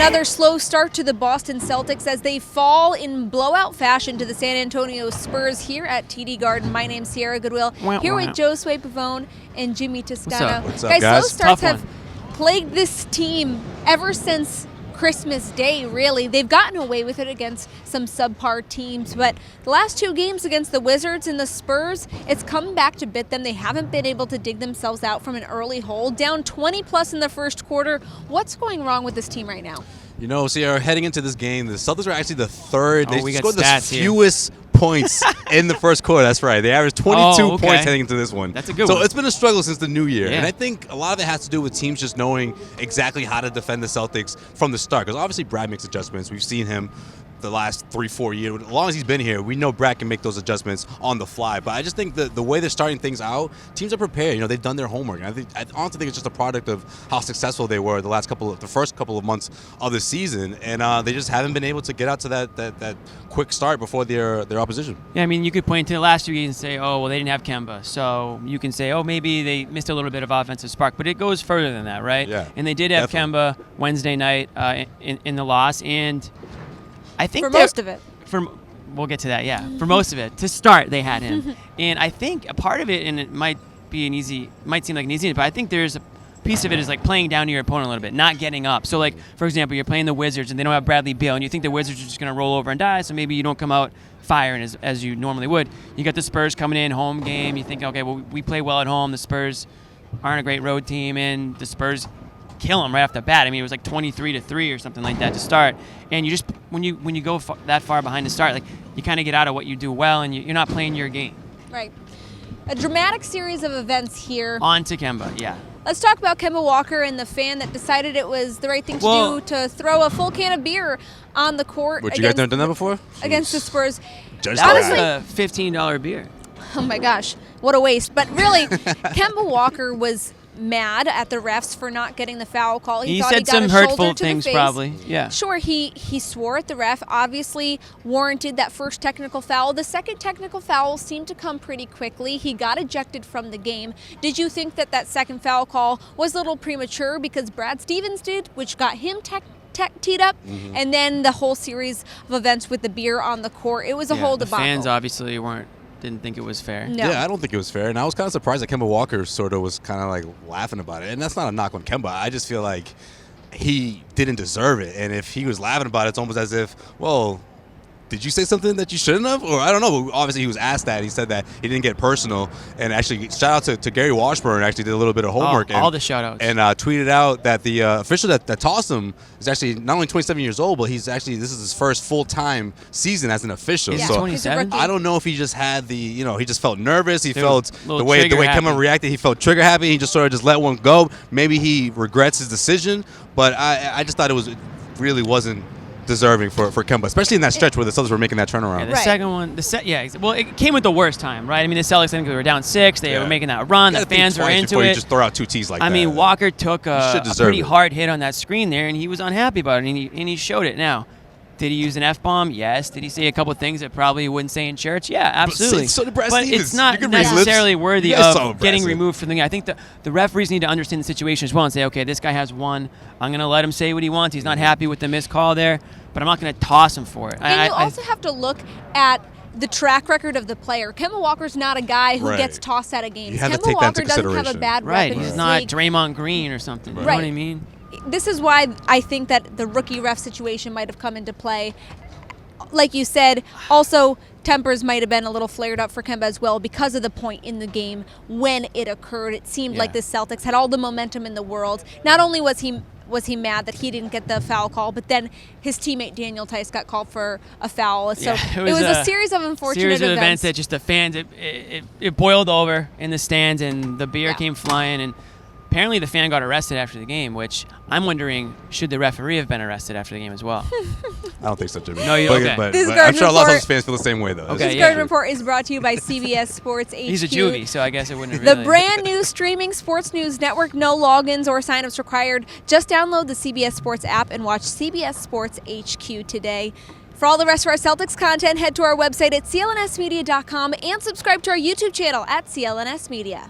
Another slow start to the Boston Celtics as they fall in blowout fashion to the San Antonio Spurs here at TD Garden. My name's Sierra Goodwill, here with Josue Pavon and Jimmy Toscano. What's up, guys? Slow starts have plagued this team ever since Christmas Day, really. They've gotten away with it against some subpar teams, but the last two games against the Wizards and the Spurs, it's come back to bit them. They haven't been able to dig themselves out from an early hole. Down 20-plus in the first quarter. What's going wrong with this team right now? You know, Sierra, heading into this game, the Celtics are actually the third. They scored the fewest points in the first quarter. That's right. They averaged 22 points heading into this one. That's a good one. So it's been a struggle since the new year. Yeah. And I think a lot of it has to do with teams just knowing exactly how to defend the Celtics from the start. Because obviously Brad makes adjustments. We've seen him the last 3-4 years. As long as he's been here, we know Brad can make those adjustments on the fly. But I just think the way they're starting things out, teams are prepared. You know, they've done their homework. And I honestly think it's just a product of how successful they were the first couple of months of the season, and they just haven't been able to get out to that quick start before their opposition. Yeah, I mean, you could point to the last 2 games and say, oh, well, they didn't have Kemba. So you can say, oh, maybe they missed a little bit of offensive spark. But it goes further than that, right? Yeah. And they did have Kemba Wednesday night in the loss. And I think for most of it. We'll get to that, yeah. For most of it. To start, they had him. And I think a part of it, and it might seem like an easy, but I think there's a piece of it is like playing down to your opponent a little bit, not getting up. So, like, for example, you're playing the Wizards and they don't have Bradley Beal, and you think the Wizards are just going to roll over and die, so maybe you don't come out firing as you normally would. You got the Spurs coming in, home game. You think, okay, well, we play well at home. The Spurs aren't a great road team, and the Spurs kill them right off the bat. I mean, it was like 23-3 or something like that to start. And you just when you go that far behind to start, like, you kind of get out of what you do well, and you're not playing your game. Right. A dramatic series of events here. On to Kemba, yeah. Let's talk about Kemba Walker and the fan that decided it was the right thing to do to throw a full can of beer on the court. What, you guys never done that before? Against the Spurs. That was a $15 beer. Oh my gosh, what a waste. But really, Kemba Walker was mad at the refs for not getting the foul call. He thought said he got some a hurtful to things, the face. probably. Yeah. Sure, he swore at the ref, obviously warranted that first technical foul. The second technical foul seemed to come pretty quickly. He got ejected from the game. Did you think that second foul call was a little premature because Brad Stevens did, which got him teed up, and then the whole series of events with the beer on the court? It was a whole debacle. The fans obviously didn't think it was fair. No. Yeah, I don't think it was fair. And I was kind of surprised that Kemba Walker sort of was kind of like laughing about it. And that's not a knock on Kemba. I just feel like he didn't deserve it. And if he was laughing about it, it's almost as if, well, did you say something that you shouldn't have? Or I don't know. But obviously, he was asked that. He said that he didn't get personal. And actually, shout out to Gary Washburn, actually did a little bit of homework. All the shout outs. And tweeted out that the official that tossed him is actually not only 27 years old, but this is his first full-time season as an official. He's so 27? I don't know if he just had he just felt nervous. He felt the way Kemba reacted. He felt trigger happy. He just sort of just let one go. Maybe he regrets his decision. But I just thought it really wasn't deserving for Kemba, especially in that stretch where the Celtics were making that turnaround. Yeah, the second one, well, it came with the worst time, right? I mean, the Celtics, I think they were down 6. They were making that run. The fans were into it. You just throw out two T's like that. I mean, Walker took a pretty hard hit on that screen there, and he was unhappy about it, and he showed it. Now, did he use an F-bomb? Yes. Did he say a couple things that probably he wouldn't say in church? Yeah, absolutely. But it's not necessarily worthy of getting removed from the game. I think the referees need to understand the situation as well and say, okay, this guy has one. I'm going to let him say what he wants. He's not happy with the missed call there, but I'm not going to toss him for it. And you also have to look at the track record of the player. Kemba Walker's not a guy who gets tossed out of games. Kemba Walker doesn't have a bad rep in He's this not league. Draymond Green or something. You know what I mean? This is why I think that the rookie ref situation might have come into play. Like you said, also tempers might have been a little flared up for Kemba as well because of the point in the game when it occurred. It seemed like the Celtics had all the momentum in the world. Not only was he mad that he didn't get the foul call, but then his teammate Daniel Tice got called for a foul. So it was a series of unfortunate events that just the fans, it boiled over in the stands, and the beer came flying, and apparently the fan got arrested after the game, which I'm wondering, should the referee have been arrested after the game as well? I don't think so, Jimmy. No, okay. But I'm sure a lot of those fans feel the same way, though. This Garden Report is brought to you by CBS Sports HQ. He's a juvie, so I guess it wouldn't really... The brand new streaming sports news network, no logins or signups required. Just download the CBS Sports app and watch CBS Sports HQ today. For all the rest of our Celtics content, head to our website at clnsmedia.com and subscribe to our YouTube channel at CLNS Media.